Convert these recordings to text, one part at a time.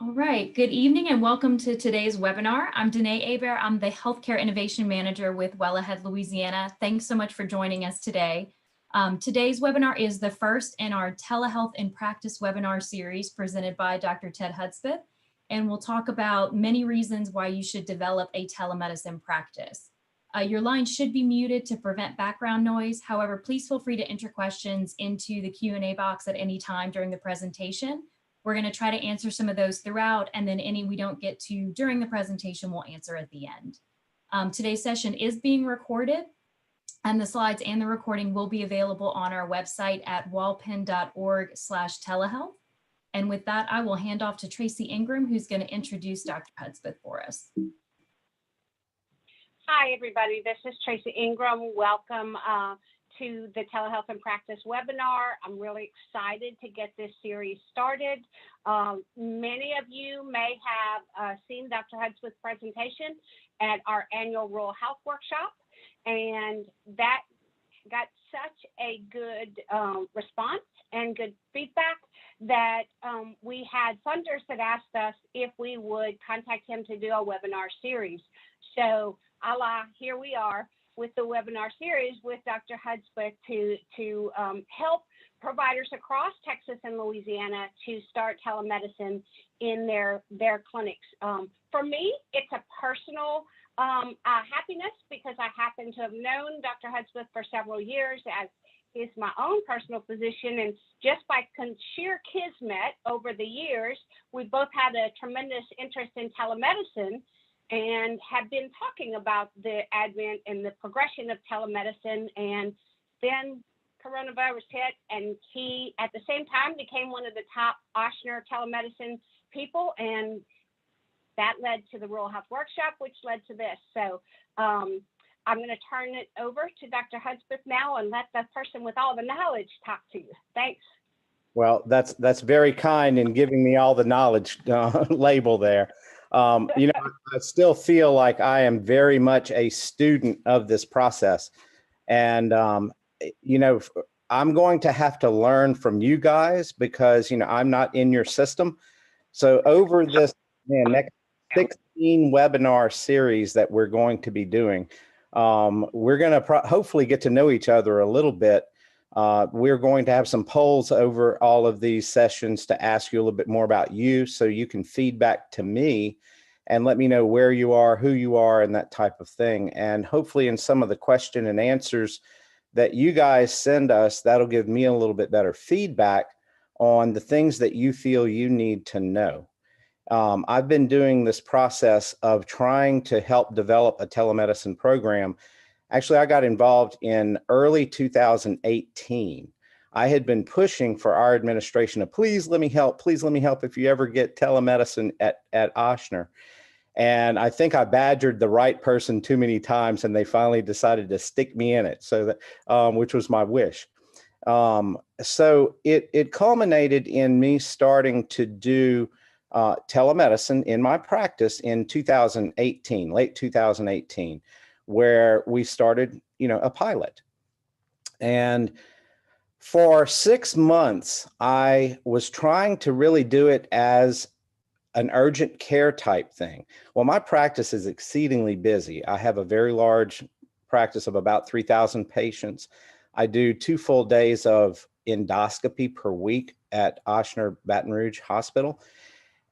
All right, good evening and welcome to today's webinar. I'm Danae Aber. I'm the Healthcare Innovation Manager with Wellhead, Louisiana. Thanks so much for joining us today. Today's webinar is the first in our Telehealth in Practice webinar series presented by Dr. Ted Hudspeth, and we'll talk about many reasons why you should develop a telemedicine practice. Your line should be muted to prevent background noise. However, please feel free to enter questions into the Q&A box at any time during the presentation. We're going to try to answer some of those throughout, and then any we don't get to during the presentation we'll answer at the end. Today's session is being recorded, and the slides and the recording will be available on our website at walpen.org/telehealth. And with that, I will hand off to Tracy Ingram, who's going to introduce Dr. Hudspeth for us. Hi, everybody. This is Tracy Ingram. Welcome to the Telehealth in Practice webinar. I'm really excited to get this series started. Many of you may have seen Dr. Hudspeth's presentation at our annual Rural Health Workshop, and that got such a good response and good feedback that we had funders that asked us if we would contact him to do a webinar series. So here we are with the webinar series with Dr. Hudspeth to help providers across Texas and Louisiana to start telemedicine in their clinics. For me, it's a personal happiness because I happen to have known Dr. Hudspeth for several years as he's my own personal physician, and just by sheer kismet over the years, we both had a tremendous interest in telemedicine and have been talking about the advent and the progression of telemedicine. And then coronavirus hit, and he, at the same time, became one of the top Ochsner telemedicine people, and that led to the Rural Health Workshop, which led to this. So I'm going to turn it over to Dr. Hudspeth now and let the person with all the knowledge talk to you. Thanks. Well, that's very kind in giving me all the knowledge label there. I still feel like I am very much a student of this process. And, I'm going to have to learn from you guys because, I'm not in your system. So over this next 16 webinar series that we're going to be doing, we're going to hopefully get to know each other a little bit. We're going to have some polls over all of these sessions to ask you a little bit more about you so you can feedback to me and let me know where you are, who you are, and that type of thing. And hopefully in some of the question and answers that you guys send us, that'll give me a little bit better feedback on the things that you feel you need to know. I've been doing this process of trying to help develop a telemedicine program. Actually, I got involved in early 2018. I had been pushing for our administration to please let me help if you ever get telemedicine at Ochsner. And I think I badgered the right person too many times, and they finally decided to stick me in it. So that, which was my wish. So it culminated in me starting to do telemedicine in my practice in 2018, late 2018, where we started, a pilot. And for 6 months, I was trying to really do it as an urgent care type thing. Well, my practice is exceedingly busy. I have a very large practice of about 3,000 patients. I do 2 full days of endoscopy per week at Ochsner Baton Rouge Hospital.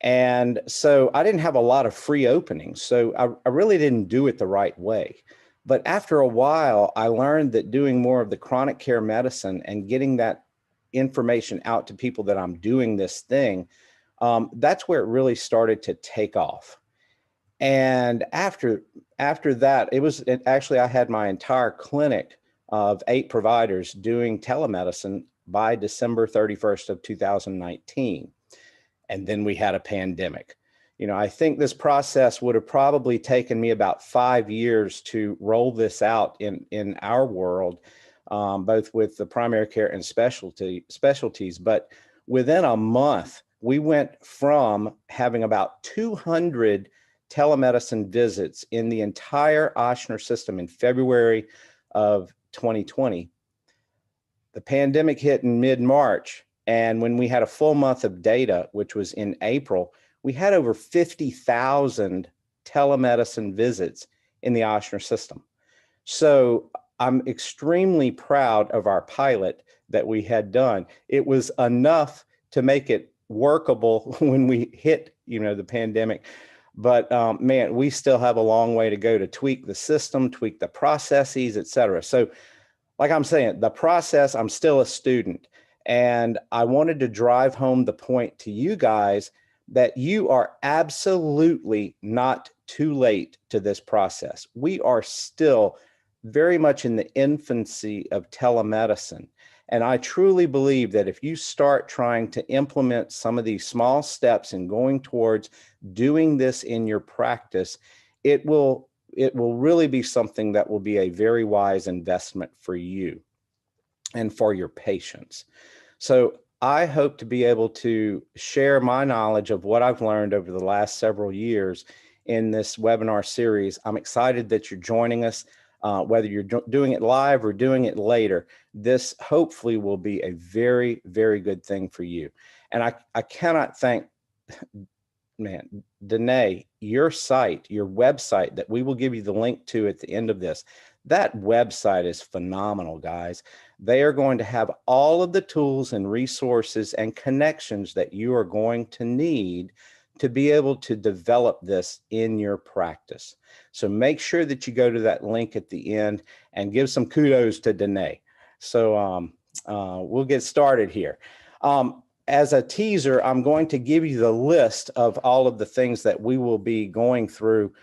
And so I didn't have a lot of free openings. So I really didn't do it the right way. But after a while, I learned that doing more of the chronic care medicine and getting that information out to people that I'm doing this thing, that's where it really started to take off. And after that, actually, I had my entire clinic of 8 providers doing telemedicine by December 31st of 2019. And then we had a pandemic. I think this process would have probably taken me about 5 years to roll this out in our world, both with the primary care and specialties. But within a month, we went from having about 200 telemedicine visits in the entire Ochsner system in February of 2020. The pandemic hit in mid-March, and when we had a full month of data, which was in April, we had over 50,000 telemedicine visits in the Ochsner system. So I'm extremely proud of our pilot that we had done. It was enough to make it workable when we hit, the pandemic. But man, we still have a long way to go to tweak the system, tweak the processes, et cetera. So like I'm saying, the process, I'm still a student. And I wanted to drive home the point to you guys that you are absolutely not too late to this process. We are still very much in the infancy of telemedicine. And I truly believe that if you start trying to implement some of these small steps and going towards doing this in your practice, it will really be something that will be a very wise investment for you and for your patients. So I hope to be able to share my knowledge of what I've learned over the last several years in this webinar series. I'm excited that you're joining us. Whether you're doing it live or doing it later, this hopefully will be a very, very good thing for you. And I cannot thank, man, Danae, your site, your website that we will give you the link to at the end of this. That website is phenomenal, guys. They are going to have all of the tools and resources and connections that you are going to need to be able to develop this in your practice. So make sure that you go to that link at the end and give some kudos to Danae. So we'll get started here. As a teaser, I'm going to give you the list of all of the things that we will be going through.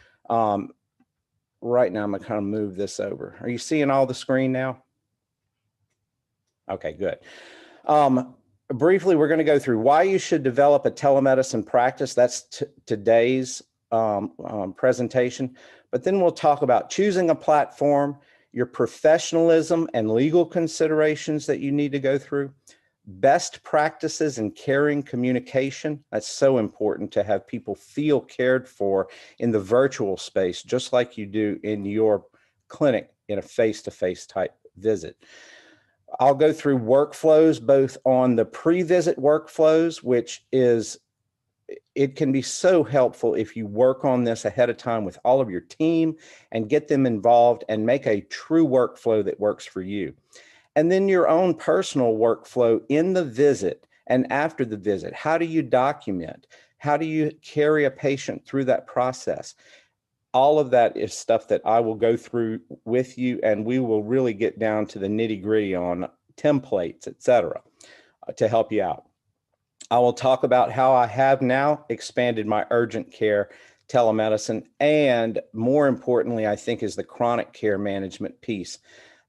Right now, I'm gonna kind of move this over. Are you seeing all the screen now? Okay, good. Briefly, we're going to go through why you should develop a telemedicine practice. That's today's presentation. But then we'll talk about choosing a platform, your professionalism and legal considerations that you need to go through, best practices in caring communication. That's so important to have people feel cared for in the virtual space, just like you do in your clinic in a face-to-face type visit. I'll go through workflows, both on the pre-visit workflows, which is, it can be so helpful if you work on this ahead of time with all of your team and get them involved and make a true workflow that works for you. And then your own personal workflow in the visit and after the visit. How do you document? How do you carry a patient through that process? All of that is stuff that I will go through with you, and we will really get down to the nitty-gritty on templates, et cetera, to help you out. I will talk about how I have now expanded my urgent care telemedicine, and more importantly, I think, is the chronic care management piece.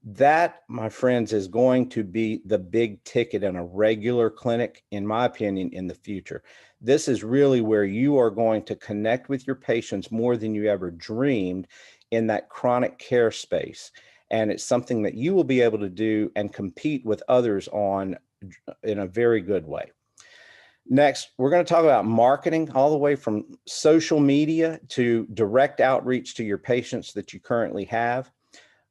That, my friends, is going to be the big ticket in a regular clinic, in my opinion, in the future. This is really where you are going to connect with your patients more than you ever dreamed in that chronic care space. And it's something that you will be able to do and compete with others on in a very good way. Next, we're going to talk about marketing, all the way from social media to direct outreach to your patients that you currently have.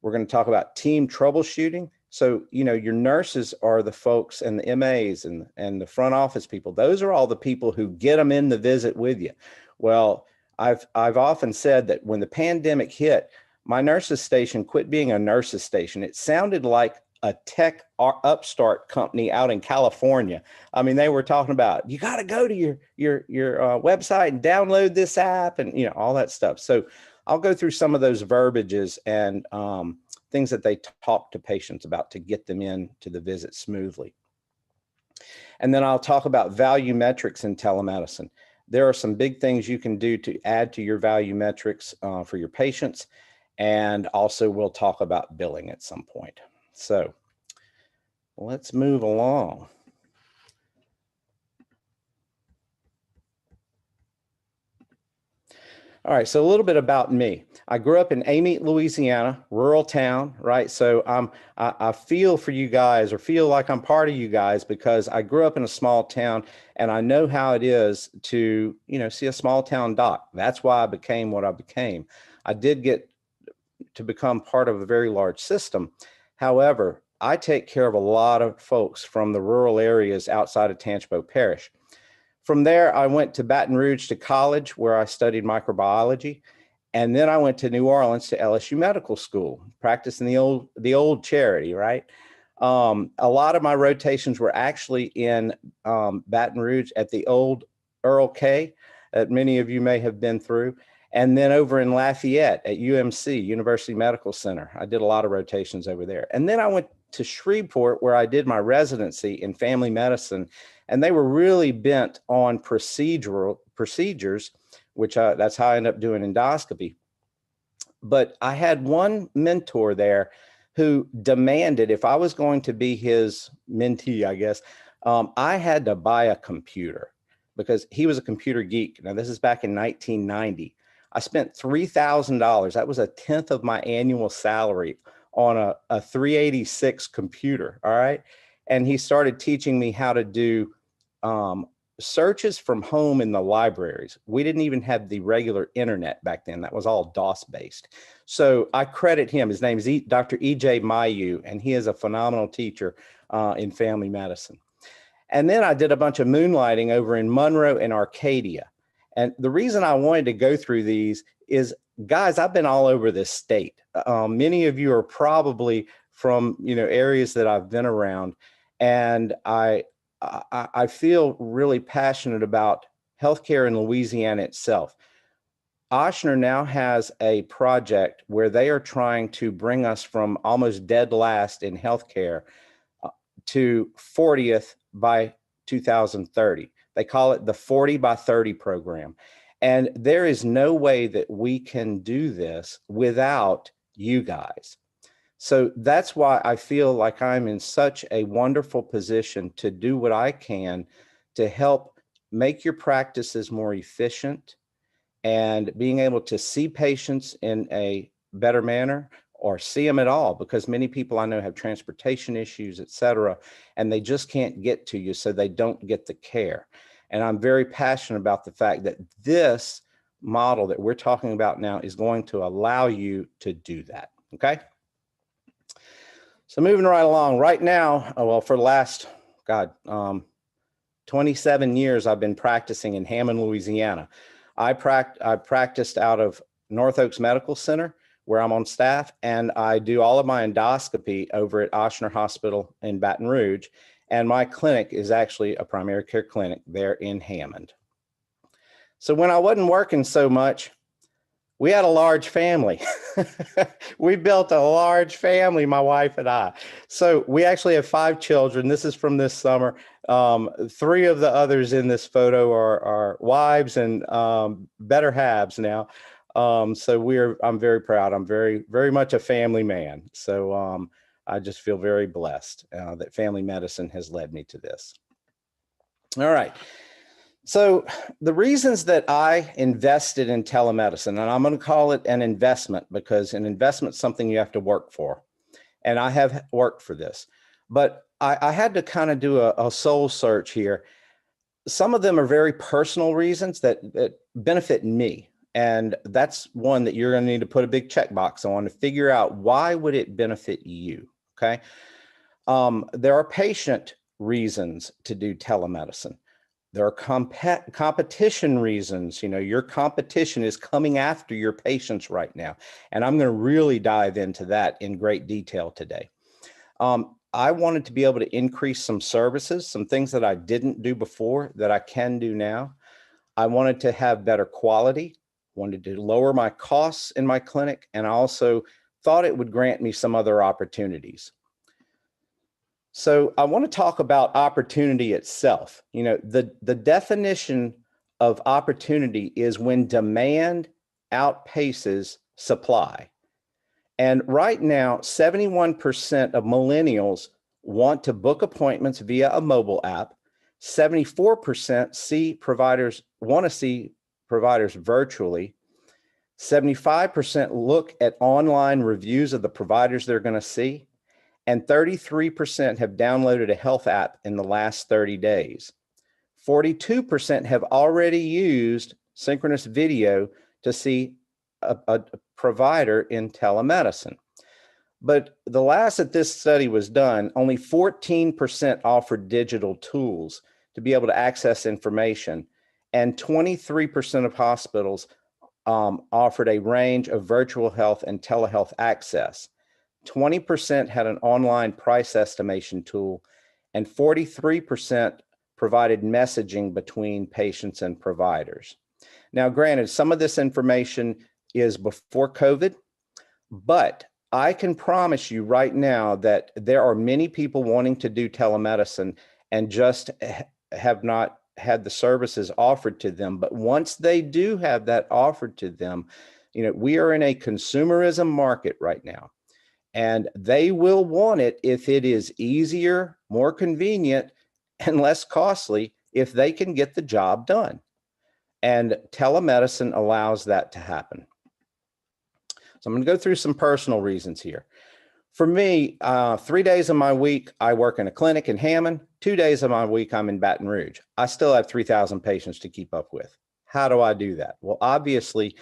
We're going to talk about team troubleshooting. So, your nurses are the folks, and the MAs and the front office people. Those are all the people who get them in the visit with you. Well, I've often said that when the pandemic hit, my nurses station quit being a nurses station. It sounded like a tech upstart company out in California. I mean, they were talking about, you got to go to your website and download this app and, all that stuff. So I'll go through some of those verbiages and things that they talk to patients about to get them into the visit smoothly. And then I'll talk about value metrics in telemedicine. There are some big things you can do to add to your value metrics for your patients. And also we'll talk about billing at some point. So let's move along. All right, so a little bit about me. I grew up in Amite, Louisiana, rural town, right? So I feel for you guys, or feel like I'm part of you guys, because I grew up in a small town and I know how it is to, see a small town doc. That's why I became what I became. I did get to become part of a very large system. However, I take care of a lot of folks from the rural areas outside of Tangipahoa Parish. From there, I went to Baton Rouge to college where I studied microbiology. And then I went to New Orleans to LSU Medical School, practicing the old charity, right? A lot of my rotations were actually in Baton Rouge at the old Earl K that many of you may have been through. And then over in Lafayette at UMC, University Medical Center. I did a lot of rotations over there. And then I went to Shreveport where I did my residency in family medicine. And they were really bent on procedures, which that's how I ended up doing endoscopy. But I had one mentor there who demanded if I was going to be his mentee, I guess, I had to buy a computer because he was a computer geek. Now, this is back in 1990. I spent $3,000. That was a tenth of my annual salary on a 386 computer. All right. And he started teaching me how to do searches from home in the libraries. We didn't even have the regular internet back then. That was all DOS based. So I credit him. His name is Dr. E.J. Mayu, and he is a phenomenal teacher in family medicine. And then I did a bunch of moonlighting over in Monroe and Arcadia. And the reason I wanted to go through these is, guys, I've been all over this state. Many of you are probably from, areas that I've been around. And I feel really passionate about healthcare in Louisiana itself. Ochsner now has a project where they are trying to bring us from almost dead last in healthcare to 40th by 2030. They call it the 40 by 30 program. And there is no way that we can do this without you guys. So that's why I feel like I'm in such a wonderful position to do what I can to help make your practices more efficient and being able to see patients in a better manner or see them at all, because many people I know have transportation issues, et cetera, and they just can't get to you, so they don't get the care. And I'm very passionate about the fact that this model that we're talking about now is going to allow you to do that, okay? So moving right along, right now, well, for the last, 27 years, I've been practicing in Hammond, Louisiana. I practiced out of North Oaks Medical Center, where I'm on staff, and I do all of my endoscopy over at Ochsner Hospital in Baton Rouge. And my clinic is actually a primary care clinic there in Hammond. So when I wasn't working so much, we had a large family. We built a large family, my wife and I. So we actually have 5 children. This is from this summer. 3 of the others in this photo are wives and better halves now. So I'm very proud. I'm very, very much a family man. So I just feel very blessed that family medicine has led me to this. All right. So the reasons that I invested in telemedicine, and I'm going to call it an investment because an investment is something you have to work for. And I have worked for this, but I had to kind of do a soul search here. Some of them are very personal reasons that benefit me. And that's one that you're going to need to put a big checkbox on to figure out why would it benefit you, okay? There are patient reasons to do telemedicine. There are competition reasons. Your competition is coming after your patients right now. And I'm going to really dive into that in great detail today. I wanted to be able to increase some services, some things that I didn't do before that I can do now. I wanted to have better quality, wanted to lower my costs in my clinic, and I also thought it would grant me some other opportunities. So I want to talk about opportunity itself. The definition of opportunity is when demand outpaces supply. And right now, 71% of millennials want to book appointments via a mobile app. 74% want to see providers virtually. 75% look at online reviews of the providers they're going to see. And 33% have downloaded a health app in the last 30 days. 42% have already used synchronous video to see a provider in telemedicine. But the last that this study was done, only 14% offered digital tools to be able to access information. And 23% of hospitals offered a range of virtual health and telehealth access. 20% had an online price estimation tool, and 43% provided messaging between patients and providers. Now, granted, some of this information is before COVID, but I can promise you right now that there are many people wanting to do telemedicine and just have not had the services offered to them. But once they do have that offered to them, we are in a consumerism market right now, and they will want it if it is easier, more convenient, and less costly if they can get the job done. And telemedicine allows that to happen. So I'm going to go through some personal reasons here. For me, 3 days of my week, I work in a clinic in Hammond. 2 days of my week, I'm in Baton Rouge. I still have 3,000 patients to keep up with. How do I do that? Well, obviously,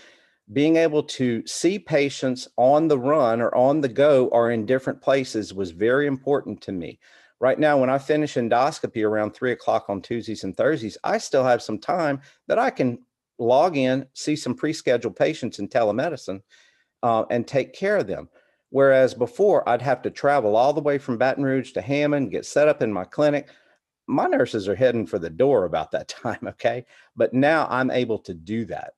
being able to see patients on the run or on the go or in different places was very important to me. Right now, when I finish endoscopy around 3 o'clock on Tuesdays and Thursdays, I still have some time that I can log in, see some pre-scheduled patients in telemedicine, and take care of them. Whereas before, I'd have to travel all the way from Baton Rouge to Hammond, get set up in my clinic. My nurses are heading for the door about that time, okay? But now I'm able to do that.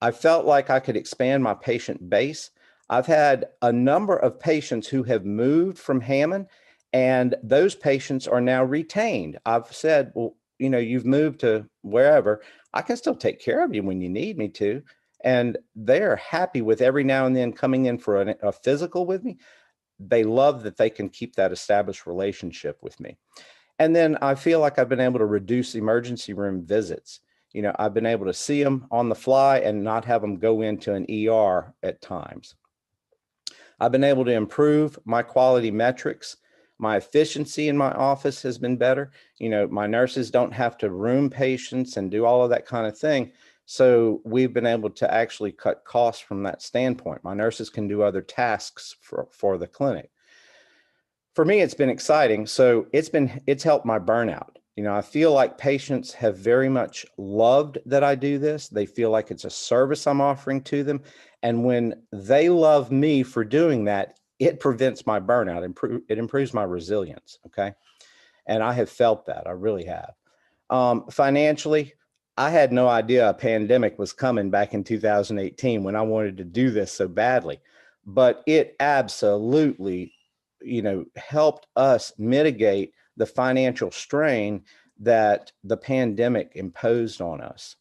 I felt like I could expand my patient base. I've had a number of patients who have moved from Hammond, and those patients are now retained. I've said, well, you've moved to wherever. I can still take care of you when you need me to. And they're happy with every now and then coming in for a physical with me. They love that they can keep that established relationship with me. And then I feel like I've been able to reduce emergency room visits. I've been able to see them on the fly and not have them go into an ER at times. I've been able to improve my quality metrics. My efficiency in my office has been better. My nurses don't have to room patients and do all of that kind of thing. So we've been able to actually cut costs from that standpoint. My nurses can do other tasks for the clinic. For me, it's been exciting. So it's helped my burnout. I feel like patients have very much loved that I do this. They feel like it's a service I'm offering to them. And when they love me for doing that, it prevents my burnout. It improves my resilience. Okay. And I have felt that. I really have. Financially, I had no idea a pandemic was coming back in 2018 when I wanted to do this so badly, but it absolutely, helped us mitigate the financial strain that the pandemic imposed on us.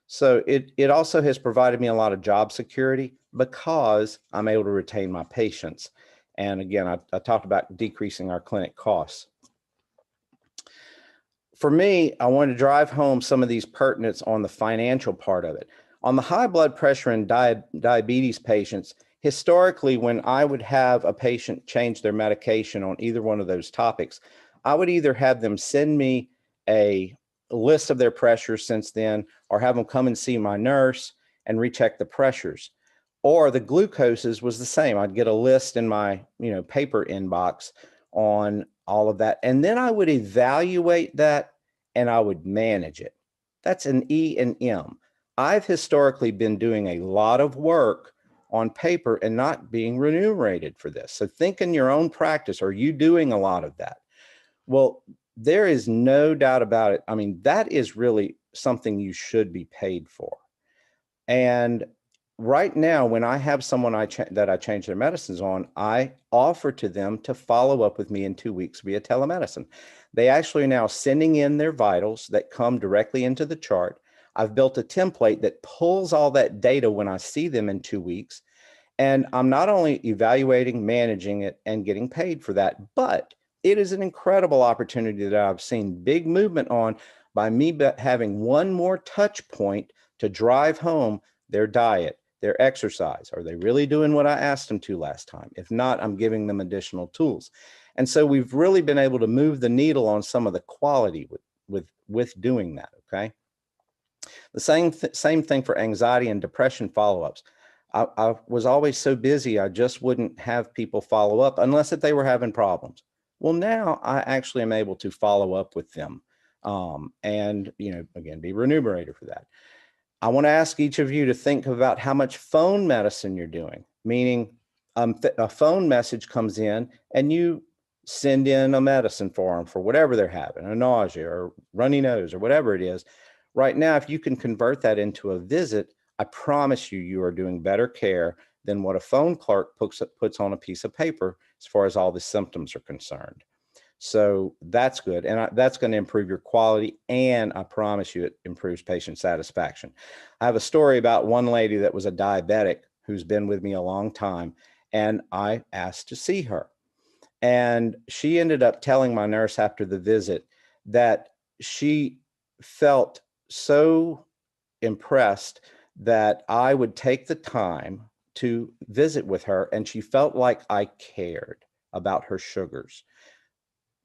So it also has provided me a lot of job security because I'm able to retain my patients. And again, I talked about decreasing our clinic costs. For me, I want to drive home some of these pertinents on the financial part of it. On the high blood pressure and diabetes patients, historically, when I would have a patient change their medication on either one of those topics, I would either have them send me a list of their pressures since then, or have them come and see my nurse and recheck the pressures. Or the glucoses was the same. I'd get a list in my paper inbox on all of that. And then I would evaluate that and I would manage it. That's an E and M. I've historically been doing a lot of work on paper and not being remunerated for this. So think in your own practice, are you doing a lot of that? Well, there is no doubt about it. I mean, that is really something you should be paid for. And right now, when I have someone that I change their medicines on, I offer to them to follow up with me in 2 weeks via telemedicine. They actually are now sending in their vitals that come directly into the chart. I've built a template that pulls all that data when I see them in 2 weeks. And I'm not only evaluating, managing it, and getting paid for that, but it is an incredible opportunity that I've seen big movement on by me having one more touch point to drive home their diet, their exercise. Are they really doing what I asked them to last time? If not, I'm giving them additional tools. And so we've really been able to move the needle on some of the quality with doing that, okay? The same thing for anxiety and depression follow-ups. I was always so busy, I just wouldn't have people follow up unless if they were having problems. Well, now I actually am able to follow up with them and, again, be remunerated for that. I want to ask each of you to think about how much phone medicine you're doing, meaning a phone message comes in and you send in a medicine for them for whatever they're having, a nausea or runny nose or whatever it is. Right now, if you can convert that into a visit, I promise you, you are doing better care than what a phone clerk puts on a piece of paper as far as all the symptoms are concerned. So that's good. And that's going to improve your quality. And I promise you, it improves patient satisfaction. I have a story about one lady that was a diabetic who's been with me a long time. And I asked to see her. And she ended up telling my nurse after the visit that she felt so impressed that I would take the time to visit with her. And she felt like I cared about her sugars.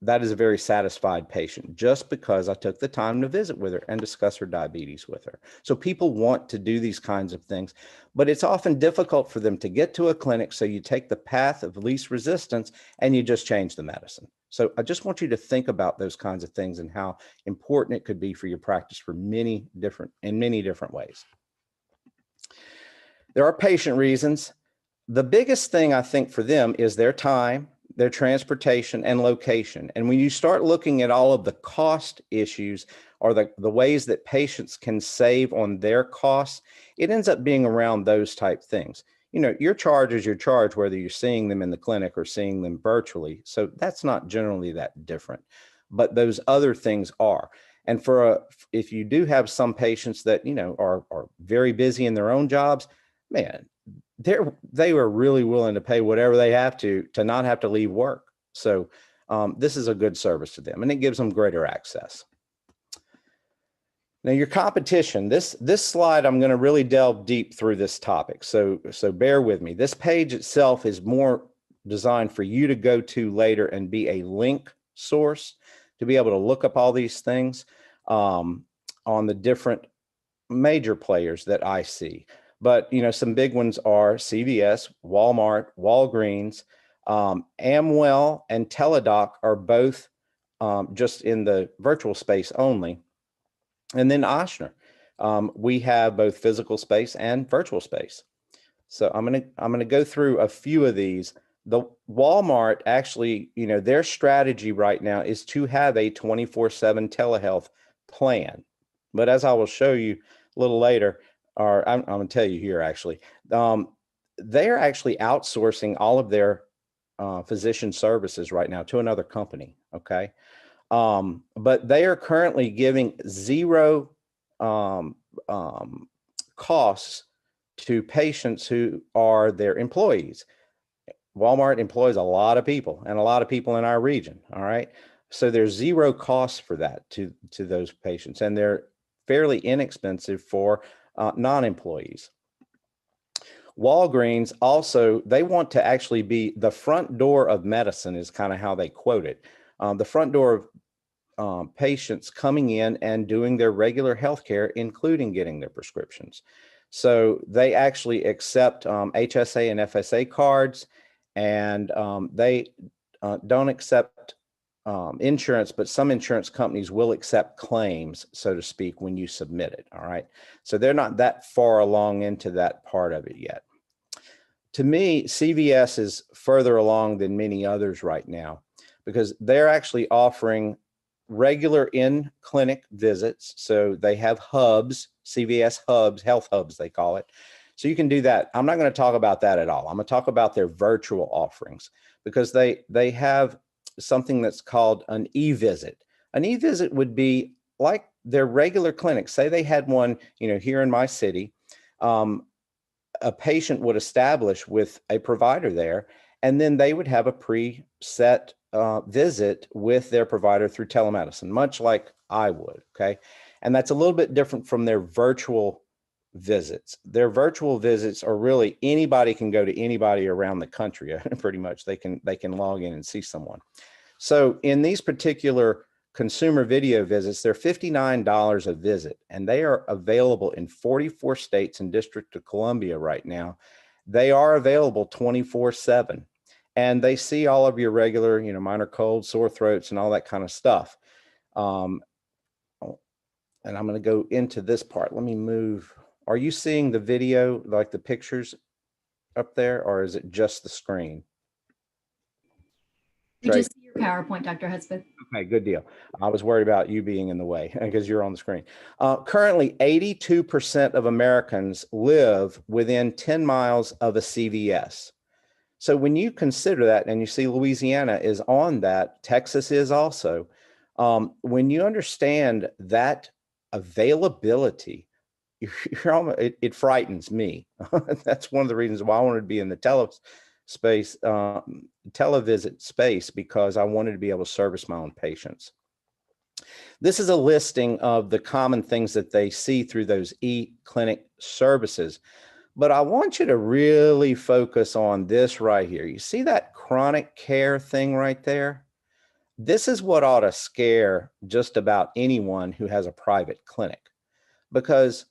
That is a very satisfied patient just because I took the time to visit with her and discuss her diabetes with her. So people want to do these kinds of things, but it's often difficult for them to get to a clinic. So you take the path of least resistance and you just change the medicine. So I just want you to think about those kinds of things and how important it could be for your practice in many different ways. There are patient reasons. The biggest thing I think for them is their time, their transportation, and location. And when you start looking at all of the cost issues or the ways that patients can save on their costs, it ends up being around those type things. Your charge is your charge, whether you're seeing them in the clinic or seeing them virtually. So that's not generally that different, but those other things are. And if you do have some patients that, are very busy in their own jobs, man, they were really willing to pay whatever they have to not have to leave work. So this is a good service to them, and it gives them greater access. Now, your competition, this slide, I'm going to really delve deep through this topic. So bear with me. This page itself is more designed for you to go to later and be a link source to be able to look up all these things on the different major players that I see. But, some big ones are CVS, Walmart, Walgreens, Amwell, and Teladoc are both just in the virtual space only. And then Ochsner. We have both physical space and virtual space. So I'm gonna go through a few of these. The Walmart actually, their strategy right now is to have a 24/7 telehealth plan. But as I will show you a little later, or I'm going to tell you here actually, they're actually outsourcing all of their physician services right now to another company. Okay. But they are currently giving zero costs to patients who are their employees. Walmart employs a lot of people and a lot of people in our region. All right. So there's zero costs for that to those patients, and they're fairly inexpensive for non-employees. Walgreens also, they want to actually be the front door of medicine is kind of how they quote it. The front door of patients coming in and doing their regular healthcare, including getting their prescriptions. So they actually accept HSA and FSA cards, and they don't accept insurance, but some insurance companies will accept claims, so to speak, when you submit it. All right. So they're not that far along into that part of it yet. To me, CVS is further along than many others right now because they're actually offering regular in-clinic visits. So they have hubs, CVS hubs, health hubs, they call it. So you can do that. I'm not going to talk about that at all. I'm going to talk about their virtual offerings because they have something that's called an e-visit. An e-visit would be like their regular clinic. Say they had one, here in my city, a patient would establish with a provider there, and then they would have a preset visit with their provider through telemedicine, much like I would. Okay. And that's a little bit different from their virtual visits. Their virtual visits are really anybody can go to anybody around the country. Pretty much they can log in and see someone. So in these particular consumer video visits, they're $59 a visit, and they are available in 44 states and District of Columbia right now. They are available 24/7, and they see all of your regular, minor colds, sore throats, and all that kind of stuff. And I'm going to go into this part. Let me move. Are you seeing the video, like the pictures up there, or is it just the screen? We just see your PowerPoint, Dr. Hudspeth. Okay, good deal. I was worried about you being in the way because you're on the screen. Currently, 82% of Americans live within 10 miles of a CVS. So when you consider that, and you see Louisiana is on that, Texas is also, when you understand that availability, it frightens me. That's one of the reasons why I wanted to be in the televisit space, because I wanted to be able to service my own patients. This is a listing of the common things that they see through those e-clinic services. But I want you to really focus on this right here. You see that chronic care thing right there? This is what ought to scare just about anyone who has a private clinic, because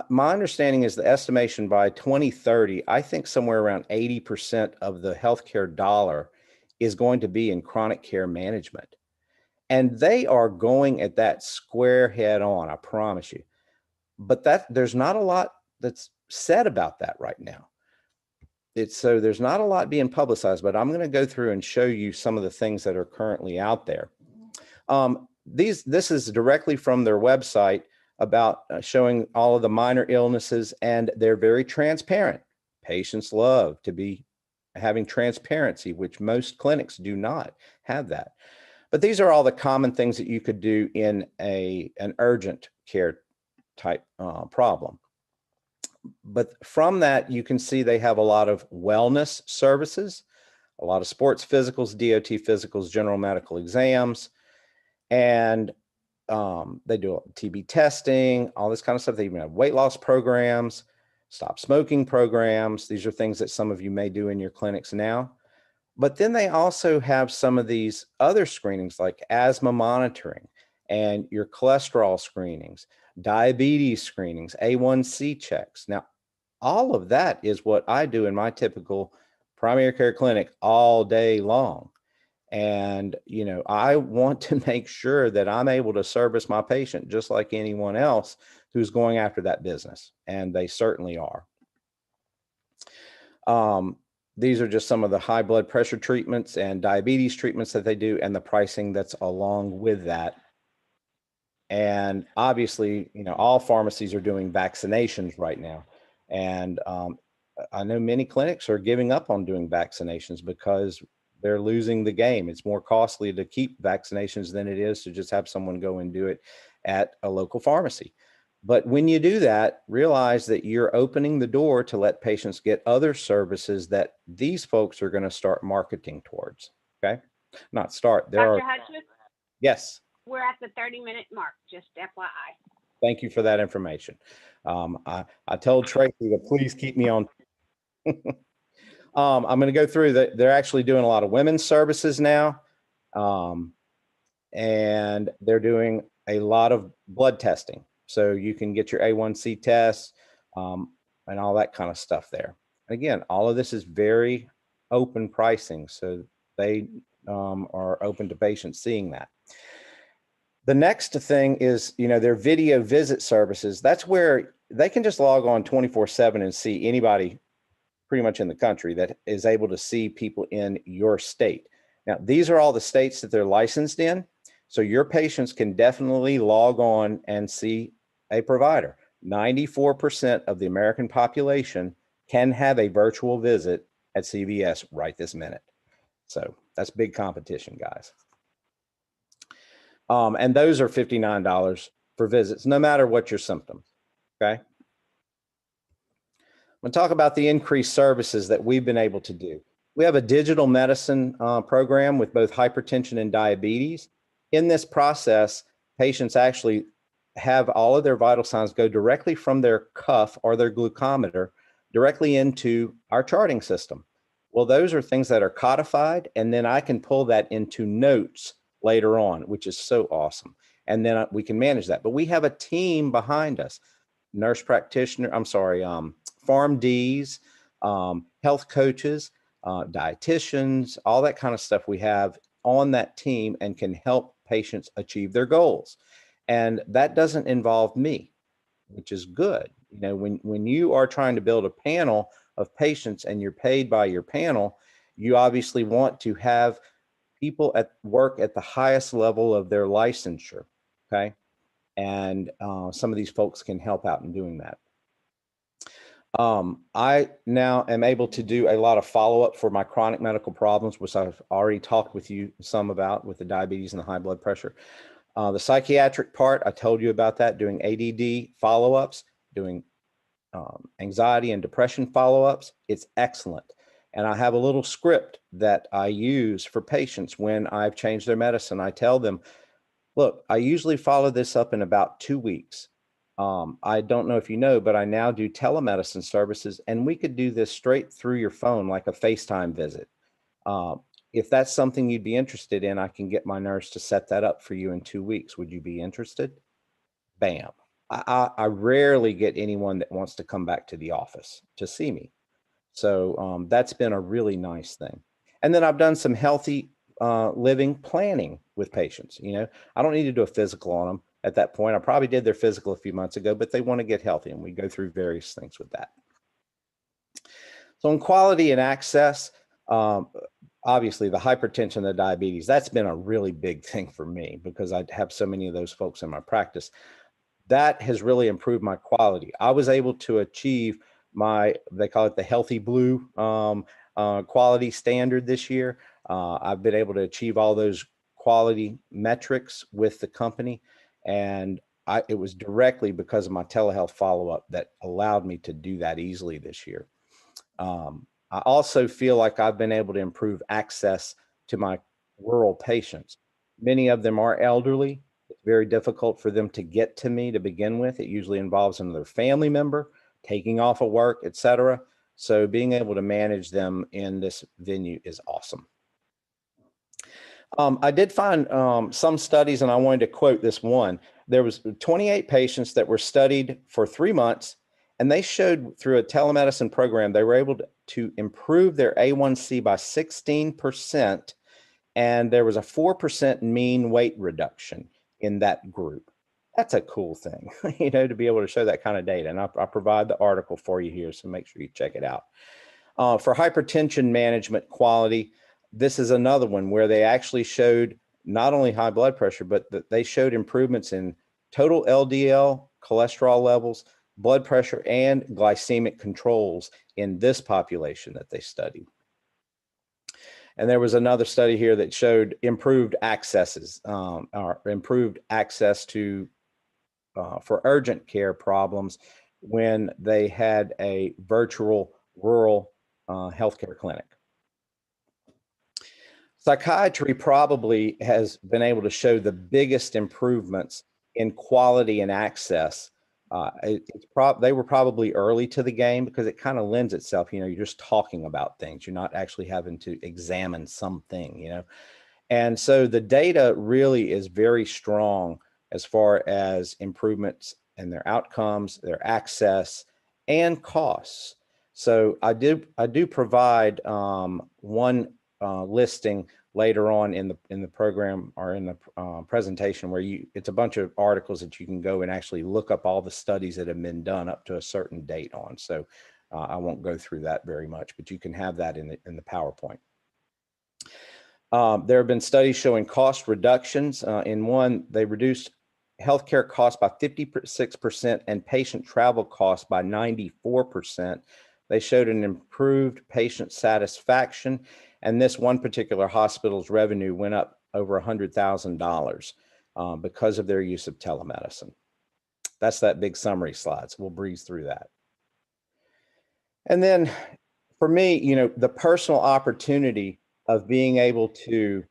my understanding is the estimation by 2030, I think somewhere around 80% of the healthcare dollar is going to be in chronic care management. And they are going at that square head on, I promise you. But there's not a lot that's said about that right now. So there's not a lot being publicized, but I'm going to go through and show you some of the things that are currently out there. This is directly from their website about showing all of the minor illnesses, and they're very transparent. Patients love to be having transparency, which most clinics do not have that. But these are all the common things that you could do in an urgent care type problem. But from that, you can see they have a lot of wellness services, a lot of sports physicals, DOT physicals, general medical exams, and they do TB testing, all this kind of stuff. They even have weight loss programs, stop smoking programs. These are things that some of you may do in your clinics now. But then they also have some of these other screenings like asthma monitoring and your cholesterol screenings, diabetes screenings, A1C checks. Now, all of that is what I do in my typical primary care clinic all day long. And, I want to make sure that I'm able to service my patient just like anyone else who's going after that business. And they certainly are. These are just some of the high blood pressure treatments and diabetes treatments that they do and the pricing that's along with that. And obviously, all pharmacies are doing vaccinations right now. And I know many clinics are giving up on doing vaccinations because they're losing the game. It's more costly to keep vaccinations than it is to just have someone go and do it at a local pharmacy. But when you do that, realize that you're opening the door to let patients get other services that these folks are going to start marketing towards. Okay. Not start. Dr. Hudspeth? Yes. We're at the 30-minute mark, just FYI. Thank you for that information. I told Tracy to please keep me on. I'm going to go through that. They're actually doing a lot of women's services now. And they're doing a lot of blood testing. So you can get your A1C tests and all that kind of stuff there. And again, all of this is very open pricing. So they are open to patients seeing that. The next thing is, their video visit services. That's where they can just log on 24/7 and see anybody pretty much in the country that is able to see people in your state. Now, these are all the states that they're licensed in. So your patients can definitely log on and see a provider. 94% of the American population can have a virtual visit at CVS right this minute. So that's big competition, guys. And those are $59 for visits, no matter what your symptoms, okay? I'm going to talk about the increased services that we've been able to do. We have a digital medicine program with both hypertension and diabetes. In this process, patients actually have all of their vital signs go directly from their cuff or their glucometer directly into our charting system. Well, those are things that are codified, and then I can pull that into notes later on, which is so awesome. And then we can manage that. But we have a team behind us, nurse practitioner, PharmDs, health coaches, dietitians, all that kind of stuff we have on that team and can help patients achieve their goals. And that doesn't involve me, which is good. You know, when you are trying to build a panel of patients and you're paid by your panel, you obviously want to have people at work at the highest level of their licensure. Okay. And some of these folks can help out in doing that. I now am able to do a lot of follow-up for my chronic medical problems, which I've already talked with you some about with the diabetes and the high blood pressure. The psychiatric part, I told you about that, doing ADD follow-ups, doing anxiety and depression follow-ups. It's excellent. And I have a little script that I use for patients when I've changed their medicine. I tell them, look, I usually follow this up in about 2 weeks. I don't know if you know, but I now do telemedicine services, and we could do this straight through your phone, like a FaceTime visit. If that's something you'd be interested in, I can get my nurse to set that up for you in 2 weeks. Would you be interested? Bam. I rarely get anyone that wants to come back to the office to see me. So that's been a really nice thing. And then I've done some healthy living planning with patients. You know, I don't need to do a physical on them at that point. I probably did their physical a few months ago, but they want to get healthy, and we go through various things with that. So in quality and access, obviously the hypertension, the diabetes, that's been a really big thing for me because I have so many of those folks in my practice. That has really improved my quality. I was able to achieve they call it the Healthy Blue quality standard this year. I've been able to achieve all those quality metrics with the company. And it was directly because of my telehealth follow-up that allowed me to do that easily this year. I also feel like I've been able to improve access to my rural patients. Many of them are elderly. It's very difficult for them to get to me to begin with. It usually involves another family member taking off of work, et cetera. So being able to manage them in this venue is awesome. I did find some studies, and I wanted to quote this one. There was 28 patients that were studied for 3 months, and they showed through a telemedicine program, they were able to improve their A1C by 16%, and there was a 4% mean weight reduction in that group. That's a cool thing, you know, to be able to show that kind of data. And I'll provide the article for you here, so make sure you check it out. For hypertension management quality, this is another one where they actually showed not only high blood pressure, but that they showed improvements in total LDL, cholesterol levels, blood pressure, and glycemic controls in this population that they studied. And there was another study here that showed improved accesses, or improved access to for urgent care problems when they had a virtual rural healthcare clinic. Psychiatry probably has been able to show the biggest improvements in quality and access. They were probably early to the game because it kind of lends itself, you know, you're just talking about things. You're not actually having to examine something, you know. And so the data really is very strong as far as improvements in their outcomes, their access, and costs. So I do provide one listing later on in the program or in the presentation where it's a bunch of articles that you can go and actually look up all the studies that have been done up to a certain date on. So I won't go through that very much, but you can have that in the PowerPoint. There have been studies showing cost reductions. In one, they reduced healthcare costs by 56% and patient travel costs by 94%. They showed an improved patient satisfaction, and this one particular hospital's revenue went up over $100,000 because of their use of telemedicine. That's that big summary slide, so we'll breeze through that. And then for me, you know, the personal opportunity of being able to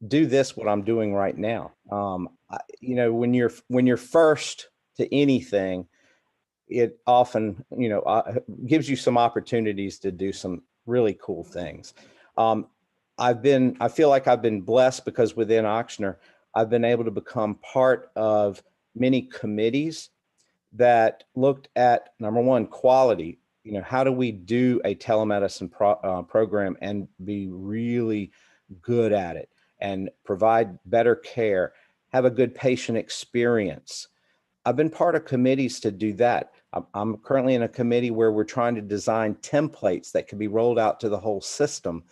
do this, what I'm doing right now. You know, when you're first to anything, it often, you know, gives you some opportunities to do some really cool things. I feel like I've been blessed because within Ochsner, I've been able to become part of many committees that looked at, number one, quality. You know, how do we do a telemedicine program and be really good at it and provide better care? have a good patient experience. I've been part of committees to do that. I'm currently in a committee where we're trying to design templates that could be rolled out to the whole system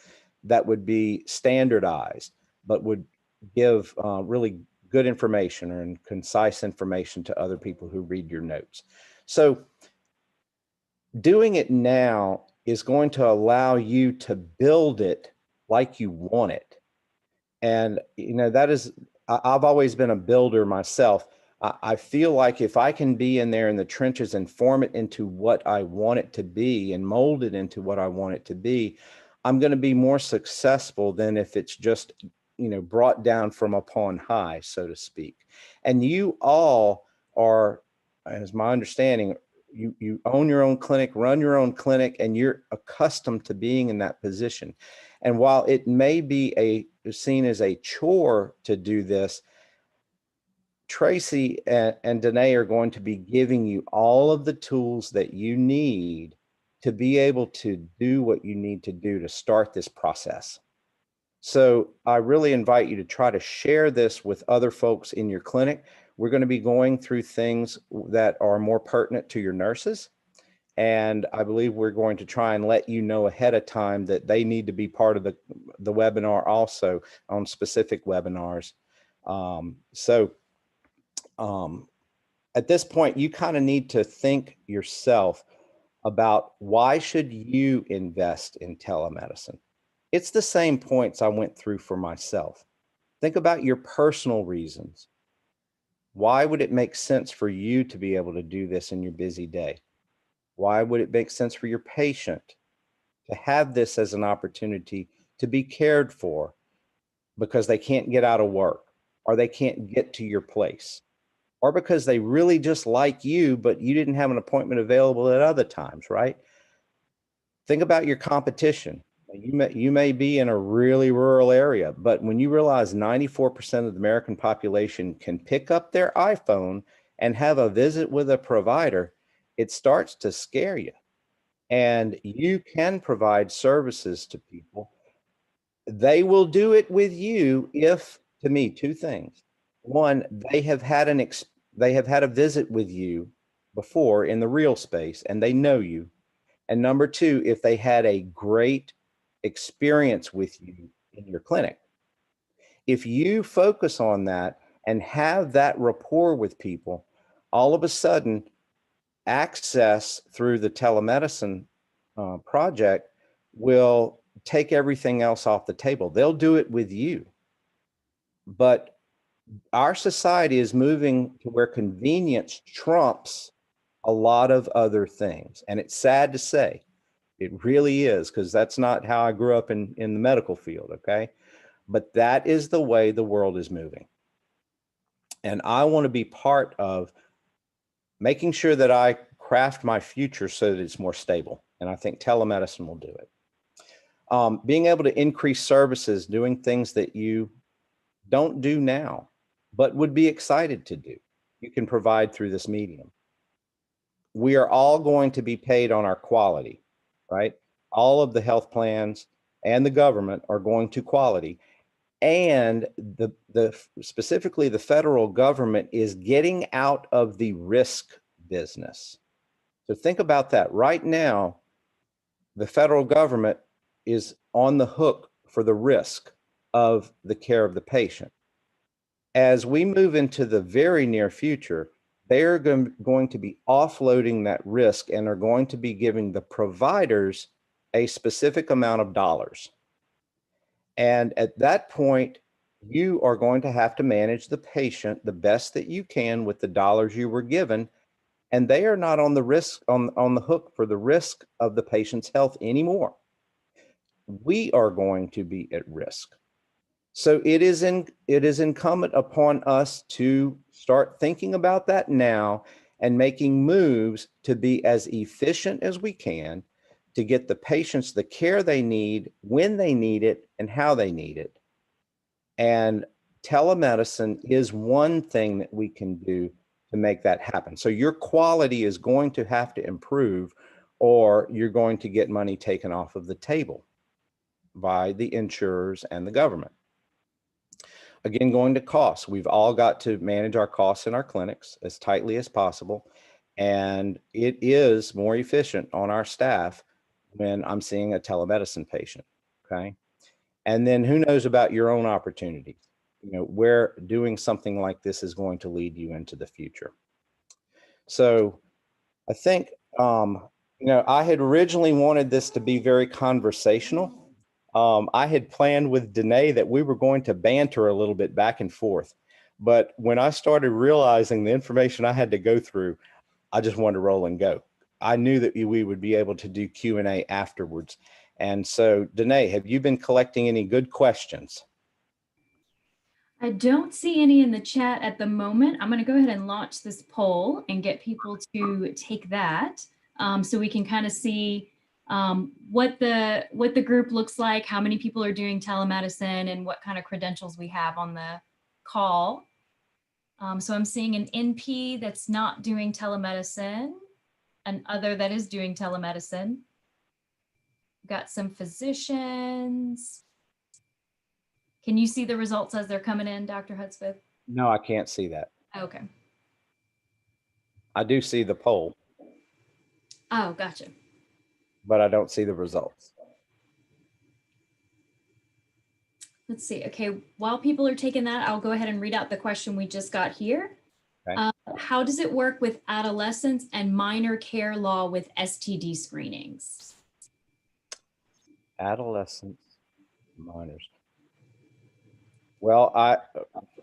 that would be standardized, but would give really good information and concise information to other people who read your notes. So doing it now is going to allow you to build it like you want it. And, you know, that is, I've always been a builder myself. I feel like if I can be in there in the trenches and form it into what I want it to be and mold it into what I want it to be, I'm going to be more successful than if it's just, you know, brought down from upon high, so to speak. And you all are, as my understanding, you own your own clinic, run your own clinic, and you're accustomed to being in that position. And while it may be seen as a chore to do this, Tracy and Danae are going to be giving you all of the tools that you need to be able to do what you need to do to start this process. So I really invite you to try to share this with other folks in your clinic. We're going to be going through things that are more pertinent to your nurses. And I believe we're going to try and let you know ahead of time that they need to be part of the webinar also on specific webinars. At this point, you kind of need to think yourself about why should you invest in telemedicine? It's the same points I went through for myself. Think about your personal reasons. Why would it make sense for you to be able to do this in your busy day? Why would it make sense for your patient to have this as an opportunity to be cared for because they can't get out of work or they can't get to your place, or because they really just like you, but you didn't have an appointment available at other times, right? Think about your competition. You may be in a really rural area, but when you realize 94% of the American population can pick up their iPhone and have a visit with a provider, it starts to scare you. And you can provide services to people. They will do it with you if, to me, two things. One, they have had a visit with you before in the real space and they know you. And number two, if they had a great experience with you in your clinic. If you focus on that and have that rapport with people, all of a sudden, access through the telemedicine project will take everything else off the table. They'll do it with you. But our society is moving to where convenience trumps a lot of other things. And it's sad to say. It really is, because that's not how I grew up in the medical field, okay? But that is the way the world is moving. And I want to be part of making sure that I craft my future so that it's more stable. And I think telemedicine will do it. Being able to increase services, doing things that you don't do now, but would be excited to do, you can provide through this medium. We are all going to be paid on our quality, right? All of the health plans and the government are going to quality. And specifically the federal government is getting out of the risk business. So think about that. Right now, the federal government is on the hook for the risk of the care of the patient. As we move into the very near future, they're going to be offloading that risk and are going to be giving the providers a specific amount of dollars. And at that point, you are going to have to manage the patient the best that you can with the dollars you were given. And they are not on the risk on the hook for the risk of the patient's health anymore. We are going to be at risk. So it is incumbent upon us to start thinking about that now and making moves to be as efficient as we can to get the patients the care they need, when they need it, and how they need it. And telemedicine is one thing that we can do to make that happen. So your quality is going to have to improve, or you're going to get money taken off of the table by the insurers and the government. again, going to costs, we've all got to manage our costs in our clinics as tightly as possible. And it is more efficient on our staff when I'm seeing a telemedicine patient. Okay. And then who knows about your own opportunities, where doing something like this is going to lead you into the future. So I think, I had originally wanted this to be very conversational. I had planned with Danae that we were going to banter a little bit back and forth. But when I started realizing the information I had to go through, I just wanted to roll and go. I knew that we would be able to do Q&A afterwards. And so, Danae, have you been collecting any good questions? I don't see any in the chat at the moment. I'm going to go ahead and launch this poll and get people to take that, so we can kind of see what the group looks like, how many people are doing telemedicine, and what kind of credentials we have on the call. So I'm seeing an NP that's not doing telemedicine, an other that is doing telemedicine. We've got some physicians. Can you see the results as they're coming in, Dr. Hudspeth? No, I can't see that. Okay. I do see the poll. Oh, gotcha. But I don't see the results. Let's see. Okay, while people are taking that, I'll go ahead and read out the question we just got here. Okay. How does it work with adolescents and minor care law with STD screenings? Adolescents, minors. Well,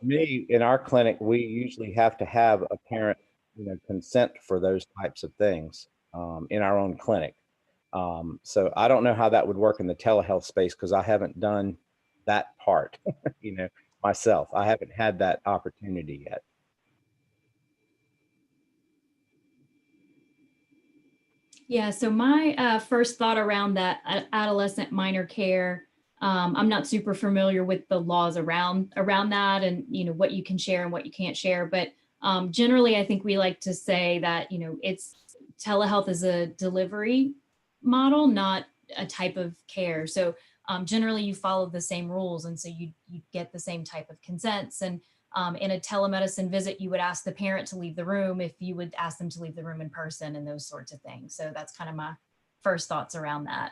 me in our clinic, we usually have to have a parent, consent for those types of things in our own clinic. So I don't know how that would work in the telehealth space because I haven't done that part, myself. I haven't had that opportunity yet. Yeah, so my first thought around that adolescent minor care, I'm not super familiar with the laws around that and what you can share and what you can't share, but generally I think we like to say that it's telehealth is a delivery model, not a type of care. So generally you follow the same rules, and so you get the same type of consents. And in a telemedicine visit, you would ask the parent to leave the room if you would ask them to leave the room in person, and those sorts of things. So that's kind of my first thoughts around that.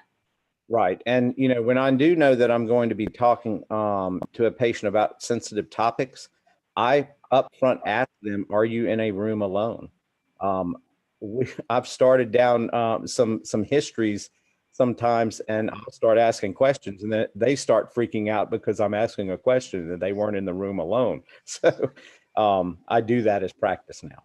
Right. And, when I do know that I'm going to be talking to a patient about sensitive topics, I upfront ask them, are you in a room alone? I've started down some histories sometimes, and I'll start asking questions, and then they start freaking out because I'm asking a question and they weren't in the room alone. So I do that as practice now.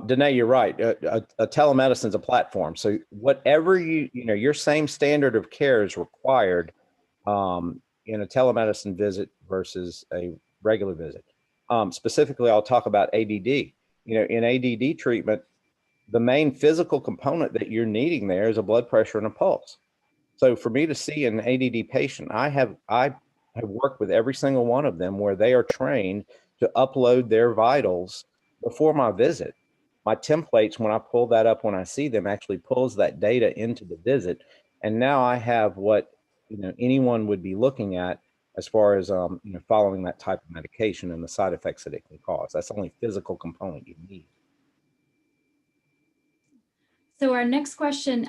Danae, you're right. A telemedicine is a platform. So whatever your same standard of care is required in a telemedicine visit versus a regular visit. Specifically, I'll talk about ADD. In ADD treatment, the main physical component that you're needing there is a blood pressure and a pulse. So for me to see an ADD patient, I have worked with every single one of them where they are trained to upload their vitals before my visit. My templates, when I pull that up when I see them, actually pulls that data into the visit. And now I have what anyone would be looking at as far as following that type of medication and the side effects that it can cause. That's the only physical component you need. So our next question,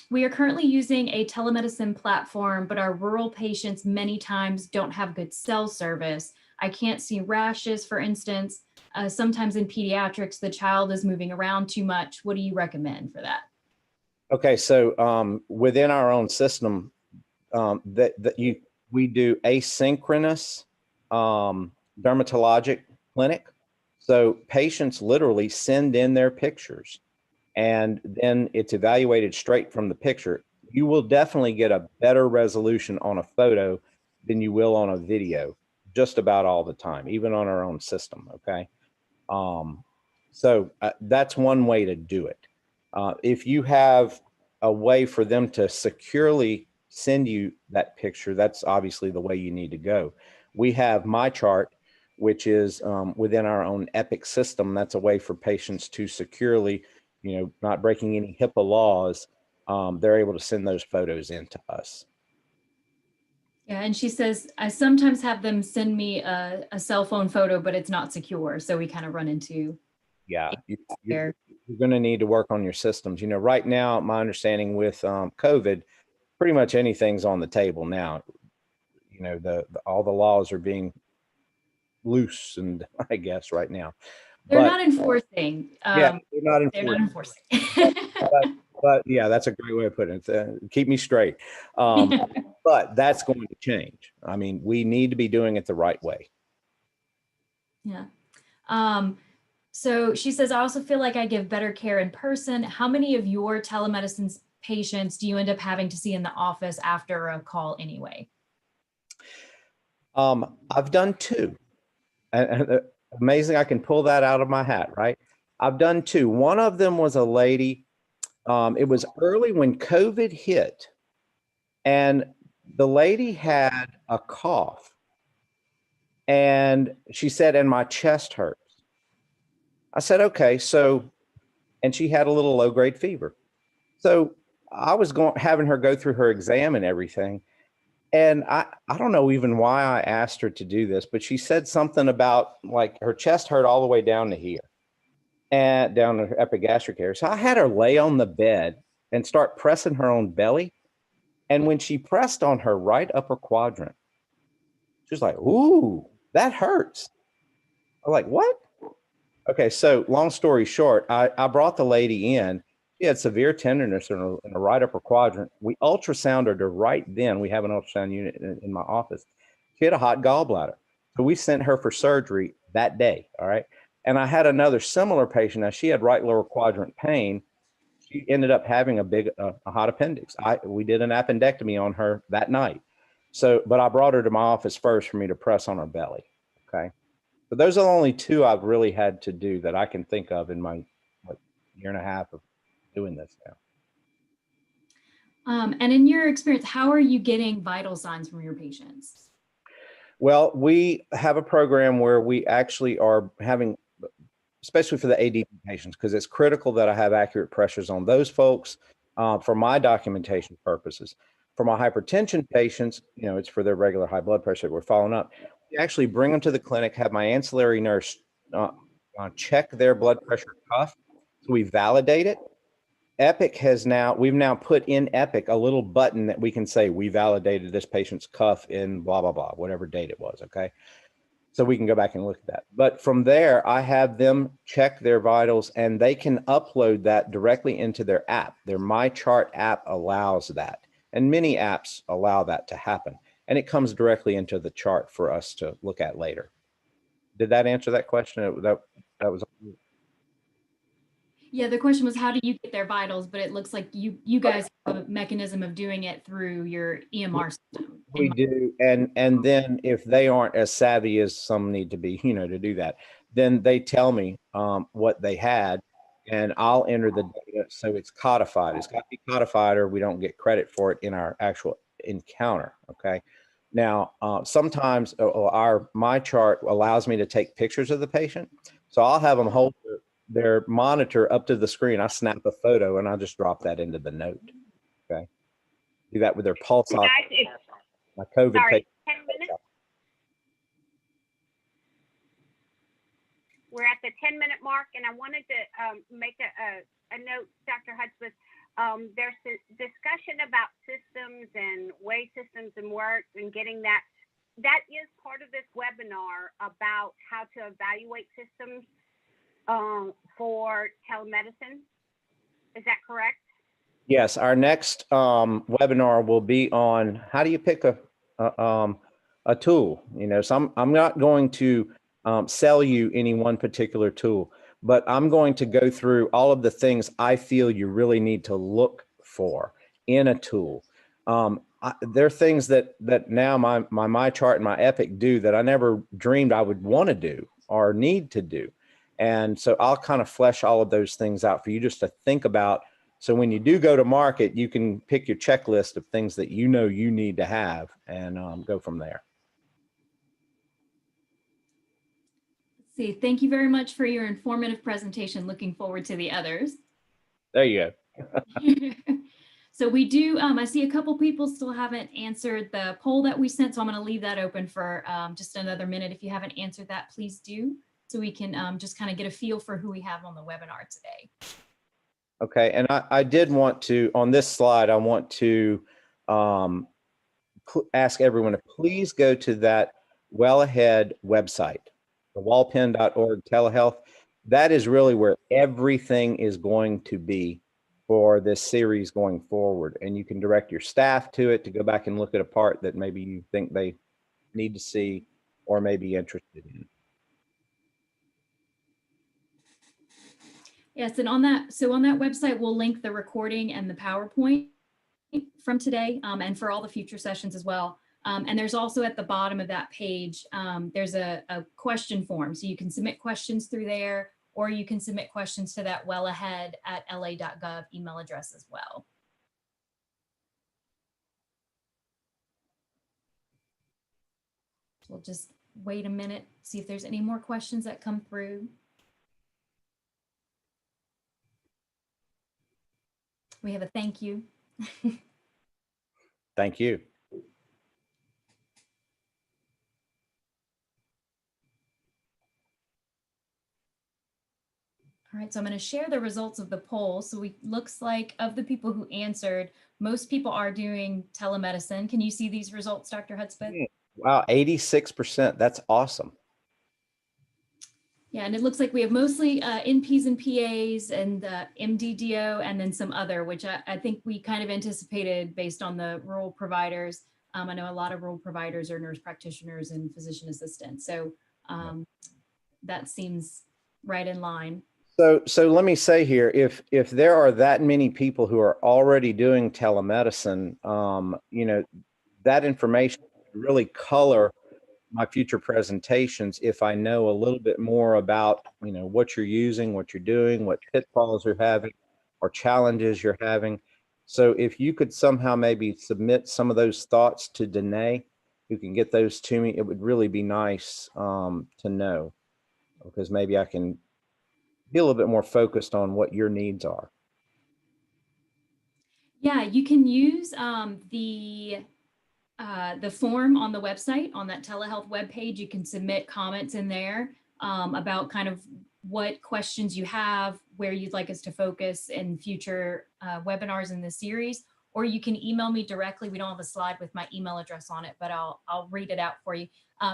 we are currently using a telemedicine platform, but our rural patients many times don't have good cell service. I can't see rashes, for instance. Sometimes in pediatrics, the child is moving around too much. What do you recommend for that? Okay, so within our own system, we do asynchronous dermatologic clinic. So patients literally send in their pictures, and then it's evaluated straight from the picture. You will definitely get a better resolution on a photo than you will on a video, just about all the time, even on our own system. Okay. So that's one way to do it. If you have a way for them to securely send you that picture, that's obviously the way you need to go. We have MyChart, which is within our own Epic system. That's a way for patients to securely, not breaking any HIPAA laws, they're able to send those photos in to us. Yeah, and she says, I sometimes have them send me a cell phone photo, but it's not secure. So we kind of run into Yeah, there. you're going to need to work on your systems. Right now, my understanding with COVID, pretty much anything's on the table now. All the laws are being loosened, I guess, right now. They're But not enforcing. yeah, they're not They're not enforced. enforcing. But yeah, that's a great way of putting it. Keep me straight. But that's going to change. I mean, we need to be doing it the right way. Yeah. So she says, I also feel like I give better care in person. How many of your telemedicine patients do you end up having to see in the office after a call anyway? I've done two. And amazing, I can pull that out of my hat, right? I've done two. One of them was a lady. It was early when COVID hit, and the lady had a cough, and she said, and my chest hurts. I said, okay, and she had a little low-grade fever. So I was having her go through her exam and everything. And I don't know even why I asked her to do this, but she said something about like her chest hurt all the way down to here and down to her epigastric area. So I had her lay on the bed and start pressing her own belly. And when she pressed on her right upper quadrant, she was like, ooh, that hurts. I'm like, what? Okay, so long story short, I brought the lady in. She had severe tenderness in her right upper quadrant. We ultrasounded her right then. We have an ultrasound unit in my office. She had a hot gallbladder. So we sent her for surgery that day. All right. And I had another similar patient. Now she had right lower quadrant pain. She ended up having a hot appendix. We did an appendectomy on her that night. So, but I brought her to my office first for me to press on her belly. Okay. But those are the only two I've really had to do that I can think of in my year and a half of doing this now. And in your experience, how are you getting vital signs from your patients? Well, we have a program where we actually are having, especially for the ADP patients, because it's critical that I have accurate pressures on those folks for my documentation purposes. For my hypertension patients, it's for their regular high blood pressure that we're following up. We actually bring them to the clinic, have my ancillary nurse check their blood pressure cuff. So we validate it. We've now put in Epic a little button that we can say, we validated this patient's cuff in blah, blah, blah, whatever date it was. Okay. So we can go back and look at that. But from there, I have them check their vitals and they can upload that directly into their app. Their MyChart app allows that. And many apps allow that to happen. And it comes directly into the chart for us to look at later. Did that answer that question? That was. Yeah, the question was, how do you get their vitals? But it looks like you guys have a mechanism of doing it through your EMR system. We do. And then if they aren't as savvy as some need to be, to do that, then they tell me what they had and I'll enter the data. So it's codified. It's got to be codified or we don't get credit for it in our actual encounter. Okay. Now, sometimes my chart allows me to take pictures of the patient. So I'll have them hold their monitor up to the screen. I snap a photo and I'll just drop that into the note. Okay. Do that with their pulse ox. My COVID Sorry, patient. 10 minutes. We're at the 10-minute mark, and I wanted to make a note, Dr. Hudspeth. There's a discussion about systems and way systems and work and getting that. That is part of this webinar about how to evaluate systems for telemedicine. Is that correct? Yes, our next webinar will be on how do you pick a tool. So I'm not going to sell you any one particular tool, but I'm going to go through all of the things I feel you really need to look for in a tool. There are things that now my MyChart and my Epic do that I never dreamed I would want to do or need to do. And so I'll kind of flesh all of those things out for you just to think about. So when you do go to market, you can pick your checklist of things that you need to have and go from there. Let's see. Thank you very much for your informative presentation. Looking forward to the others. There you go. So we do, I see a couple people still haven't answered the poll that we sent, so I'm going to leave that open for just another minute. If you haven't answered that, please do, so we can just kind of get a feel for who we have on the webinar today. Okay, and I did want to, on this slide, I want to ask everyone to please go to that Well Ahead website, the walpen.org telehealth. That is really where everything is going to be for this series going forward. And you can direct your staff to it to go back and look at a part that maybe you think they need to see or may be interested in. Yes, and on that website, we'll link the recording and the PowerPoint from today and for all the future sessions as well. And there's also at the bottom of that page, there's a question form. So you can submit questions through there, or you can submit questions to that wellahead@la.gov email address as well. We'll just wait a minute, see if there's any more questions that come through. We have a thank you. Thank you. All right, so I'm going to share the results of the poll. So looks like of the people who answered, most people are doing telemedicine. Can you see these results, Dr. Hudspeth? Wow, 86%. That's awesome. Yeah, and it looks like we have mostly NPs and PAs and MDDO and then some other, which I think we kind of anticipated based on the rural providers. I know a lot of rural providers are nurse practitioners and physician assistants. So that seems right in line. So let me say here, if there are that many people who are already doing telemedicine, you know, that information really color my future presentations if I know a little bit more about, you know, what you're using, what you're doing, what pitfalls you're having, or challenges you're having. So if you could somehow maybe submit some of those thoughts to Danae, who can get those to me, it would really be nice to know, because maybe I can be a little bit more focused on what your needs are. Yeah, you can use the form on the website, on that telehealth webpage. You can submit comments in there about kind of what questions you have, where you'd like us to focus in future webinars in this series, or you can email me directly. We don't have a slide with my email address on it, but I'll read it out for you.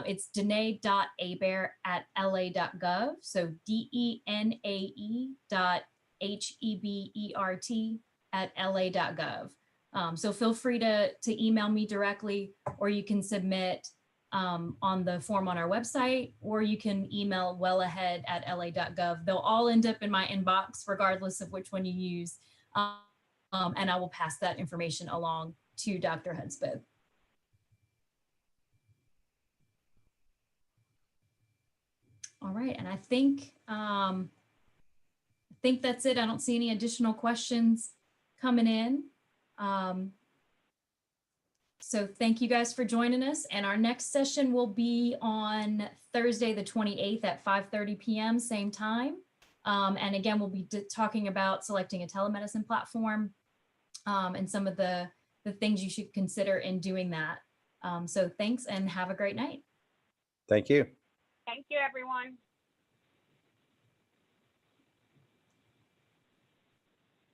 It's danae.hebert@la.gov. So DENAE.HEBERT@la.gov. So feel free to email me directly, or you can submit on the form on our website, or you can email wellahead@la.gov. They'll all end up in my inbox, regardless of which one you use. And I will pass that information along to Dr. Hudspeth. All right, and I think that's it. I don't see any additional questions coming in. So thank you guys for joining us. And our next session will be on Thursday, the 28th at 5:30 p.m. same time. And again, we'll be talking about selecting a telemedicine platform and some of the things you should consider in doing that. So thanks and have a great night. Thank you. Thank you, everyone.